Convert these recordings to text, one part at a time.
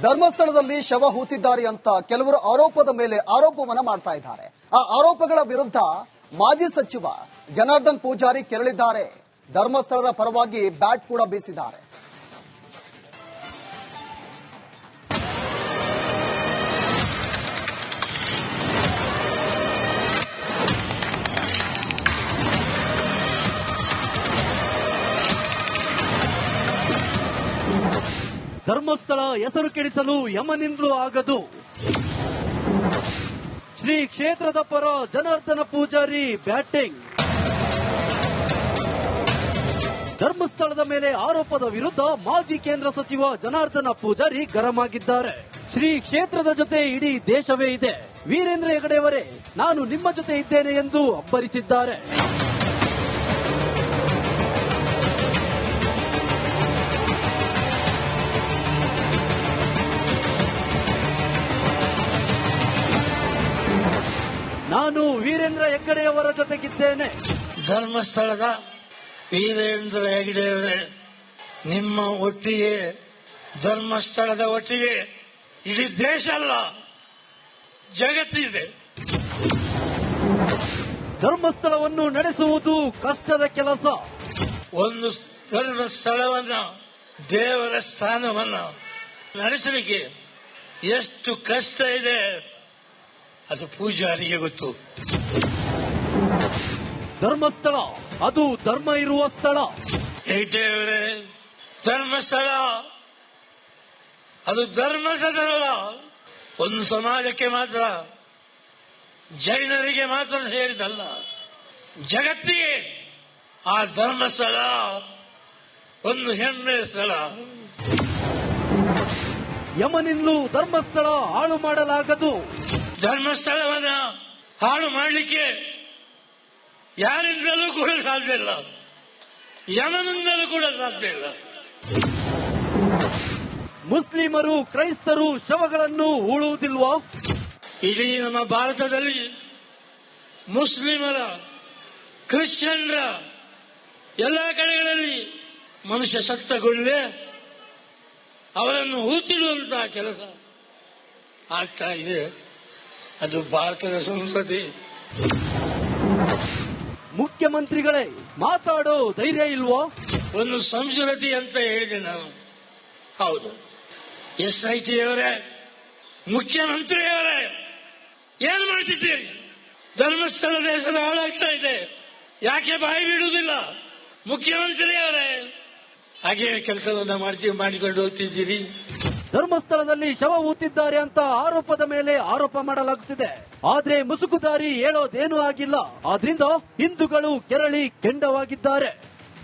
ಧರ್ಮಸ್ಥಳದಲ್ಲಿ ಶವ ಹೂತಿದ್ದಾರೆ ಅಂತ ಕೆಲವರು ಆರೋಪದ ಮೇಲೆ ಆರೋಪವನ್ನ ಮಾಡ್ತಾ ಇದ್ದಾರೆ. ಆ ಆರೋಪಗಳ ವಿರುದ್ಧ ಮಾಜಿ ಸಚಿವ ಜನಾರ್ದನ್ ಪೂಜಾರಿ ಕೆರಳಿದ್ದಾರೆ. ಧರ್ಮಸ್ಥಳದ ಪರವಾಗಿ ಬ್ಯಾಟ್ ಕೂಡ ಬೀಸಿದ್ದಾರೆ. ಧರ್ಮಸ್ಥಳ ಹೆಸರು ಕೆಡಿಸಲು ಯಮನಿಂದಲೂ ಆಗದು. ಶ್ರೀ ಕ್ಷೇತ್ರದ ಪರ ಜನಾರ್ದನ ಪೂಜಾರಿ ಬ್ಯಾಟಿಂಗ್. ಧರ್ಮಸ್ಥಳದ ಮೇಲೆ ಆರೋಪದ ವಿರುದ್ಧ ಮಾಜಿ ಕೇಂದ್ರ ಸಚಿವ ಜನಾರ್ದನ ಪೂಜಾರಿ ಗರಂ ಆಗಿದ್ದಾರೆ. ಶ್ರೀ ಕ್ಷೇತ್ರದ ಜೊತೆ ಇಡೀ ದೇಶವೇ ಇದೆ. ವೀರೇಂದ್ರ ಹೆಗಡೆಯವರೇ, ನಾನು ನಿಮ್ಮ ಜೊತೆ ಇದ್ದೇನೆ ಎಂದು ಅಬ್ಬರಿಸಿದ್ದಾರೆ. ನಾನು ವೀರೇಂದ್ರ ಹೆಗ್ಗಡೆಯವರ ಜೊತೆಗಿದ್ದೇನೆ. ಧರ್ಮಸ್ಥಳದ ವೀರೇಂದ್ರ ಹೆಗ್ಗಡೆಯವರೇ, ನಿಮ್ಮ ಒಟ್ಟಿಗೆ, ಧರ್ಮಸ್ಥಳದ ಒಟ್ಟಿಗೆ ಇಡೀ ದೇಶ ಅಲ್ಲ, ಜಗತ್ತಿದೆ. ಧರ್ಮಸ್ಥಳವನ್ನು ನಡೆಸುವುದು ಕಷ್ಟದ ಕೆಲಸ. ಒಂದು ಧರ್ಮಸ್ಥಳವನ್ನ, ದೇವರ ಸ್ಥಾನವನ್ನ ನಡೆಸಲಿಕ್ಕೆ ಎಷ್ಟು ಕಷ್ಟ ಇದೆ ಅದು ಪೂಜಾರಿಗೆ ಗೊತ್ತು. ಧರ್ಮಸ್ಥಳ ಅದು ಧರ್ಮ ಇರುವ ಸ್ಥಳ. ಹೆಗ್ಗಡೆಯವರೇ, ಧರ್ಮಸ್ಥಳ ಅದು ಧರ್ಮಸ್ಥಳ ಒಂದು ಸಮಾಜಕ್ಕೆ ಮಾತ್ರ, ಜೈನರಿಗೆ ಮಾತ್ರ ಸೇರಿದಲ್ಲ, ಜಗತ್ತಿಗೆ ಆ ಧರ್ಮಸ್ಥಳ ಒಂದು ಹೆಮ್ಮೆಯ ಸ್ಥಳ. ಯಮನಿಂದಲೂ ಧರ್ಮಸ್ಥಳ ಹಾಳು ಮಾಡಲಾಗದು. ಧರ್ಮಸ್ಥಳವನ್ನ ಹಾಳು ಮಾಡಲಿಕ್ಕೆ ಯಾರಿಂದಲೂ ಕೂಡ ಸಾಧ್ಯ ಇಲ್ಲ, ಯಮನಿಂದಲೂ ಕೂಡ ಸಾಧ್ಯ ಇಲ್ಲ. ಮುಸ್ಲಿಮರು, ಕ್ರೈಸ್ತರು ಶವಗಳನ್ನು ಹೂಳುವುದಿಲ್ವಾ? ಇಡೀ ನಮ್ಮ ಭಾರತದಲ್ಲಿ ಮುಸ್ಲಿಮರ, ಕ್ರಿಶ್ಚಿಯನ್ರ ಎಲ್ಲ ಕಡೆಗಳಲ್ಲಿ ಮನುಷ್ಯ ಸತ್ತಗೊಳ್ಳೆ ಅವರನ್ನು ಹೂತಿಡುವಂತಹ ಕೆಲಸ ಆಗ್ತಾ ಇದೆ. ಅದು ಭಾರತದ ಸಂಸ್ಕೃತಿ. ಮುಖ್ಯಮಂತ್ರಿಗಳೇ, ಮಾತಾಡೋ ಧೈರ್ಯ ಇಲ್ವಾ? ಒಂದು ಸಂಸ್ಕೃತಿ ಅಂತ ಹೇಳಿದೆ ನಾನು. ಹೌದು, SIT ಅವರೇ, ಮುಖ್ಯಮಂತ್ರಿಯವರೇ, ಏನ್ ಮಾಡ್ತಿದ್ದೀರಿ? ಧರ್ಮಸ್ಥಳದ ಹೆಸರು ಹಾಳಾಗ್ತಾ ಇದೆ, ಯಾಕೆ ಬಾಯಿ ಬಿಡುವುದಿಲ್ಲ? ಮುಖ್ಯಮಂತ್ರಿಯವರೇ, ಹಾಗೆ ಕೆಲಸವನ್ನ ಮಾಡಿಕೊಂಡು ಹೋಗ್ತಿದ್ದೀರಿ. ಧರ್ಮಸ್ಥಳದಲ್ಲಿ ಶವ ಹೂತಿದ್ದಾರೆ ಅಂತ ಆರೋಪದ ಮೇಲೆ ಆರೋಪ ಮಾಡಲಾಗುತ್ತಿದೆ. ಆದ್ರೆ ಮುಸುಕುದಾರಿ ಹೇಳೋದೇನೂ ಆಗಿಲ್ಲ. ಆದ್ರಿಂದ ಹಿಂದೂಗಳು ಕೆರಳಿ ಕೆಂಡವಾಗಿದ್ದಾರೆ.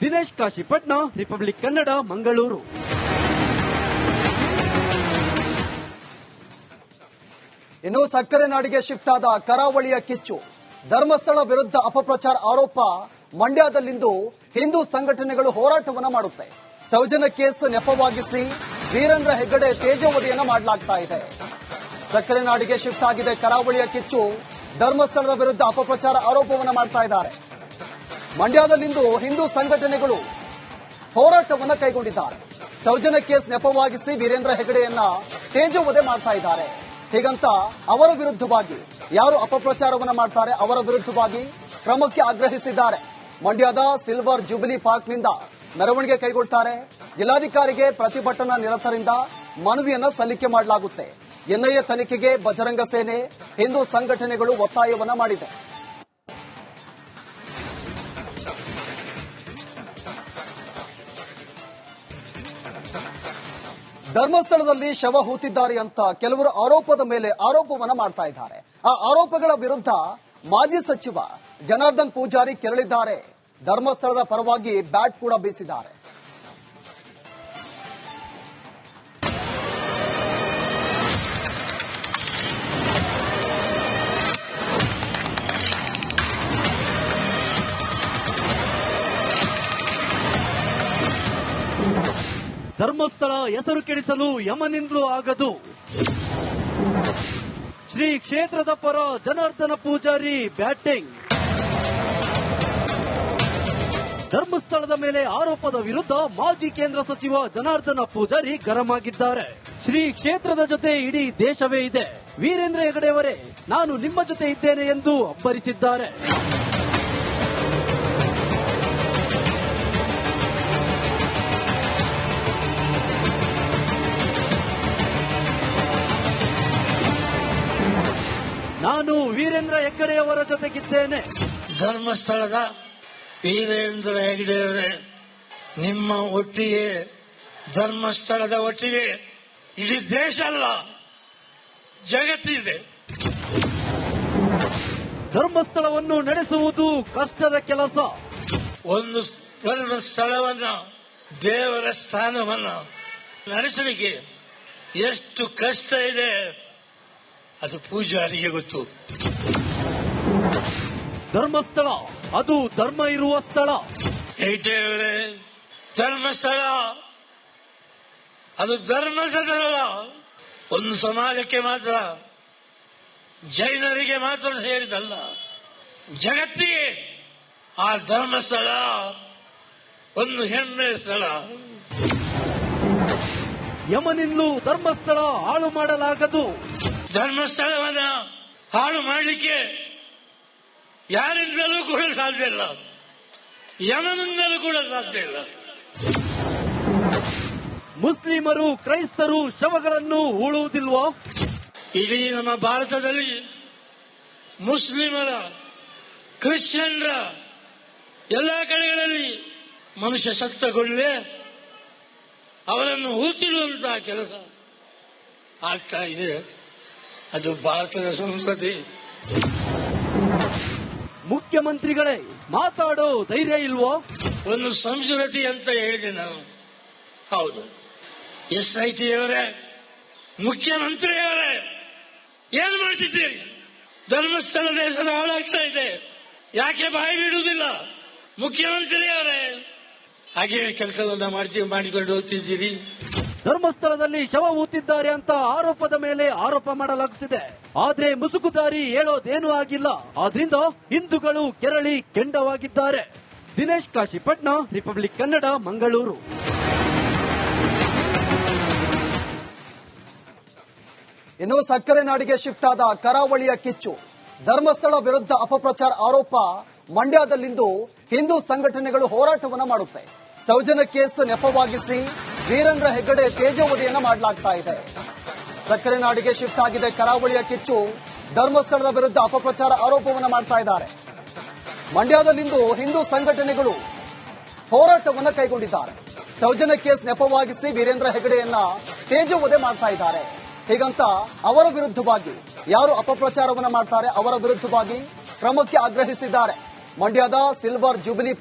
ದಿನೇಶ್ ಕಾಶಿಪಟ್ನ, ರಿಪಬ್ಲಿಕ್ ಕನ್ನಡ, ಮಂಗಳೂರು. ಇನ್ನು ಸಕ್ಕರೆ ನಾಡಿಗೆ ಶಿಫ್ಟ್ ಆದ ಕರಾವಳಿಯ ಕಿಚ್ಚು. ಧರ್ಮಸ್ಥಳ ವಿರುದ್ಧ ಅಪಪ್ರಚಾರ ಆರೋಪ. ಮಂಡ್ಯದಲ್ಲಿಂದು ಹಿಂದೂ ಸಂಘಟನೆಗಳು ಹೋರಾಟವನ್ನ ಮಾಡುತ್ತೆ. ಸೌಜನ್ಯ ಕೇಸ್ ನೆಪವಾಗಿಸಿ ವೀರೇಂದ್ರ ಹೆಗ್ಗಡೆ ತೇಜೋವಧಿಯನ್ನ ಮಾಡಲಾಗ್ತಾ ಇದೆ. ಸಕ್ಕರೆ ನಾಡಿಗೆ ಶಿಫ್ಟ್ ಆಗಿದೆ ಕರಾವಳಿಯ ಕಿಚ್ಚು. ಧರ್ಮಸ್ಥಳದ ವಿರುದ್ಧ ಅಪಪ್ರಚಾರ ಆರೋಪವನ್ನ ಮಾಡ್ತಾ ಇದ್ದಾರೆ. ಮಂಡ್ಯದಲ್ಲಿಂದು ಹಿಂದೂ ಸಂಘಟನೆಗಳು ಹೋರಾಟವನ್ನ ಕೈಗೊಂಡಿದ್ದಾರೆ. ಸೌಜನ್ಯ ಕೇಸ್ ನೆಪವಾಗಿಸಿ ವೀರೇಂದ್ರ ಹೆಗ್ಗಡೆಯನ್ನ ತೇಜೋವಧೆ ಮಾಡ್ತಾ ಇದ್ದಾರೆ. ಹೀಗಂತ ಅವರ ವಿರುದ್ಧವಾಗಿ, ಯಾರು ಅಪಪ್ರಚಾರವನ್ನ ಮಾಡ್ತಾರೆ ಅವರ ವಿರುದ್ಧವಾಗಿ ಕ್ರಮಕ್ಕೆ ಆಗ್ರಹಿಸಿದ್ದಾರೆ. ಮಂಡ್ಯದ ಸಿಲ್ವರ್ ಜುಬಿಲಿ ಪಾರ್ಕ್ನಿಂದ ಮೆರವಣಿಗೆ ಕೈಗೊಳ್ತಾರೆ. ಜಿಲ್ಲಾಧಿಕಾರಿಗೆ ಪ್ರತಿಭಟನಾ ನಿರತರಿಂದ ಮನವಿಯನ್ನ ಸಲ್ಲಿಕೆ ಮಾಡಲಾಗುತ್ತೆ. NIA ತನಿಖೆಗೆ ಬಜರಂಗ ಸೇನೆ, ಹಿಂದೂ ಸಂಘಟನೆಗಳು ಒತ್ತಾಯವನ್ನ ಮಾಡಿದೆ. ಧರ್ಮಸ್ಥಳದಲ್ಲಿ ಶವ ಹೂತಿದ್ದಾರೆ ಅಂತ ಕೆಲವರು ಆರೋಪದ ಮೇಲೆ ಆರೋಪವನ್ನ ಮಾಡ್ತಾ ಇದ್ದಾರೆ. ಆ ಆರೋಪಗಳ ವಿರುದ್ಧ ಮಾಜಿ ಸಚಿವ ಜನಾರ್ದನ್ ಪೂಜಾರಿ ಕೆರಳಿದ್ದಾರೆ. ಧರ್ಮಸ್ಥಳದ ಪರವಾಗಿ ಬ್ಯಾಟ್ ಕೂಡ ಬೀಸಿದ್ದಾರೆ. ಧರ್ಮಸ್ಥಳ ಹೆಸರು ಕೆಡಿಸಲು ಯಮನಿಂದಲೂ ಆಗದು. ಶ್ರೀ ಕ್ಷೇತ್ರದ ಪರ ಜನಾರ್ದನ ಪೂಜಾರಿ ಬ್ಯಾಟಿಂಗ್. ಧರ್ಮಸ್ಥಳದ ಮೇಲೆ ಆರೋಪದ ವಿರುದ್ಧ ಮಾಜಿ ಕೇಂದ್ರ ಸಚಿವ ಜನಾರ್ದನ ಪೂಜಾರಿ ಗರಂ ಆಗಿದ್ದಾರೆ. ಶ್ರೀ ಕ್ಷೇತ್ರದ ಜೊತೆ ಇಡೀ ದೇಶವೇ ಇದೆ. ವೀರೇಂದ್ರ ಹೆಗಡೆಯವರೇ, ನಾನು ನಿಮ್ಮ ಜೊತೆ ಇದ್ದೇನೆ ಎಂದು ಅಬ್ಬರಿಸಿದ್ದಾರೆ. ನಾನು ವೀರೇಂದ್ರ ಹೆಗ್ಗಡೆಯವರ ಜೊತೆಗಿದ್ದೇನೆ. ಧರ್ಮಸ್ಥಳದ ವೀರೇಂದ್ರ ಹೆಗಡೆಯವರೇ, ನಿಮ್ಮ ಒಟ್ಟಿಗೆ, ಧರ್ಮಸ್ಥಳದ ಒಟ್ಟಿಗೆ ಇಡೀ ದೇಶ ಅಲ್ಲ, ಜಗತ್ತಿದೆ. ಧರ್ಮಸ್ಥಳವನ್ನು ನಡೆಸುವುದು ಕಷ್ಟದ ಕೆಲಸ. ಒಂದು ಧರ್ಮಸ್ಥಳವನ್ನ, ದೇವರ ಸ್ಥಾನವನ್ನ ನಡೆಸಲಿಕ್ಕೆ ಎಷ್ಟು ಕಷ್ಟ ಇದೆ ಅದು ಪೂಜಾರಿಗೆ ಗೊತ್ತು. ಧರ್ಮಸ್ಥಳ ಅದು ಧರ್ಮ ಇರುವ ಸ್ಥಳ. ಹೆಗ್ಡೆಯವರೇ, ಧರ್ಮಸ್ಥಳ ಅದು ಧರ್ಮಸ್ಥಳ ಒಂದು ಸಮಾಜಕ್ಕೆ ಮಾತ್ರ, ಜೈನರಿಗೆ ಮಾತ್ರ ಸೇರಿದಲ್ಲ, ಜಗತ್ತಿಗೆ ಆ ಧರ್ಮಸ್ಥಳ ಒಂದು ಹೆಮ್ಮೆಯ ಸ್ಥಳ. ಯಮನಿಂದಲೂ ಧರ್ಮಸ್ಥಳ ಹಾಳು ಮಾಡಲಾಗದು. ಧರ್ಮಸ್ಥಳವನ್ನ ಹಾಳು ಮಾಡಲಿಕ್ಕೆ ಯಾರಿಂದಲೂ ಕೂಡ ಸಾಧ್ಯ ಇಲ್ಲ, ಯಮನಿಂದಲೂ ಕೂಡ ಸಾಧ್ಯ ಇಲ್ಲ. ಮುಸ್ಲಿಮರು, ಕ್ರೈಸ್ತರು ಶವಗಳನ್ನು ಹೂಳುವುದಿಲ್ವೋ? ಇಡೀ ನಮ್ಮ ಭಾರತದಲ್ಲಿ ಮುಸ್ಲಿಮರ, ಕ್ರಿಶ್ಚಿಯನ್ರ ಎಲ್ಲ ಕಡೆಗಳಲ್ಲಿ ಮನುಷ್ಯ ಸತ್ತಗೊಳ್ಳೆ ಅವರನ್ನು ಹೂತಿಡುವಂತಹ ಕೆಲಸ ಆಗ್ತಾ ಇದೆ. ಅದು ಭಾರತದ ಸಂಸ್ಕೃತಿ. ಮುಖ್ಯಮಂತ್ರಿಗಳೇ, ಮಾತಾಡೋ ಧೈರ್ಯ ಇಲ್ವೋ? ಒಂದು ಸಂಸ್ಕೃತಿ ಅಂತ ಹೇಳಿದೆ ನಾನು. ಹೌದು, SIT ಅವರೇ, ಮುಖ್ಯಮಂತ್ರಿಯವರೇ, ಏನು ಮಾಡ್ತಿದ್ದೀರಿ? ಧರ್ಮಸ್ಥಳದ ಹೆಸರು ಹಾಳಾಗ್ತಾ ಇದೆ, ಯಾಕೆ ಬಾಯಿ ಬಿಡುವುದಿಲ್ಲ? ಮುಖ್ಯಮಂತ್ರಿಯವರೇ, ಹಾಗೆ ಕೆಲಸವನ್ನ ಮಾಡಿಕೊಂಡು ಹೋಗ್ತಿದ್ದೀರಿ. ಧರ್ಮಸ್ಥಳದಲ್ಲಿ ಶವ ಹೂತಿದ್ದಾರೆ ಅಂತ ಆರೋಪದ ಮೇಲೆ ಆರೋಪ ಮಾಡಲಾಗುತ್ತಿದೆ. ಆದ್ರೆ ಮುಸುಕುದಾರಿ ಹೇಳೋದೇನೂ ಆಗಿಲ್ಲ. ಆದ್ರಿಂದ ಹಿಂದೂಗಳು ಕೆರಳಿ ಕೆಂಡವಾಗಿದ್ದಾರೆ. ದಿನೇಶ್ ಕಾಶಿಪಟ್ನ, ರಿಪಬ್ಲಿಕ್ ಕನ್ನಡ, ಮಂಗಳೂರು. ಇನ್ನು ಸಕ್ಕರೆ ನಾಡಿಗೆ ಶಿಫ್ಟ್ ಆದ ಕರಾವಳಿಯ ಕಿಚ್ಚು. ಧರ್ಮಸ್ಥಳ ವಿರುದ್ಧ ಅಪಪ್ರಚಾರ ಆರೋಪ. ಮಂಡ್ಯದಲ್ಲಿಂದು ಹಿಂದೂ ಸಂಘಟನೆಗಳು ಹೋರಾಟವನ್ನ ಮಾಡುತ್ತೆ. ಸೌಜನ್ಯ ಕೇಸ್ ನೆಪವಾಗಿಸಿ ವೀರೇಂದ್ರ ಹೆಗ್ಗಡೆ ತೇಜೋವಧಿಯನ್ನ ಮಾಡಲಾಗ್ತಾ ಇದೆ. ಸಕ್ಕರೆ ನಾಡಿಗೆ ಶಿಫ್ಟ್ ಆಗಿದೆ ಕರಾವಳಿಯ ಕಿಚ್ಚು. ಧರ್ಮಸ್ಥಳದ ವಿರುದ್ಧ ಅಪಪ್ರಚಾರ ಆರೋಪವನ್ನ ಮಾಡ್ತಾ ಇದ್ದಾರೆ. ಮಂಡ್ಯದಲ್ಲಿಂದು ಹಿಂದೂ ಸಂಘಟನೆಗಳು ಹೋರಾಟವನ್ನ ಕೈಗೊಂಡಿದ್ದಾರೆ. ಸೌಜನ್ಯ ಕೇಸ್ ನೆಪವಾಗಿಸಿ ವೀರೇಂದ್ರ ಹೆಗ್ಗಡೆಯನ್ನ ತೇಜೋವಧೆ ಮಾಡ್ತಾ ಇದ್ದಾರೆ. ಹೀಗಂತ ಅವರ ವಿರುದ್ಧವಾಗಿ, ಯಾರು ಅಪಪ್ರಚಾರವನ್ನ ಮಾಡ್ತಾರೆ ಅವರ ವಿರುದ್ಧವಾಗಿ ಕ್ರಮಕ್ಕೆ ಆಗ್ರಹಿಸಿದ್ದಾರೆ. ಮಂಡ್ಯದ ಸಿಲ್ವರ್ ಜುಬಿಲಿ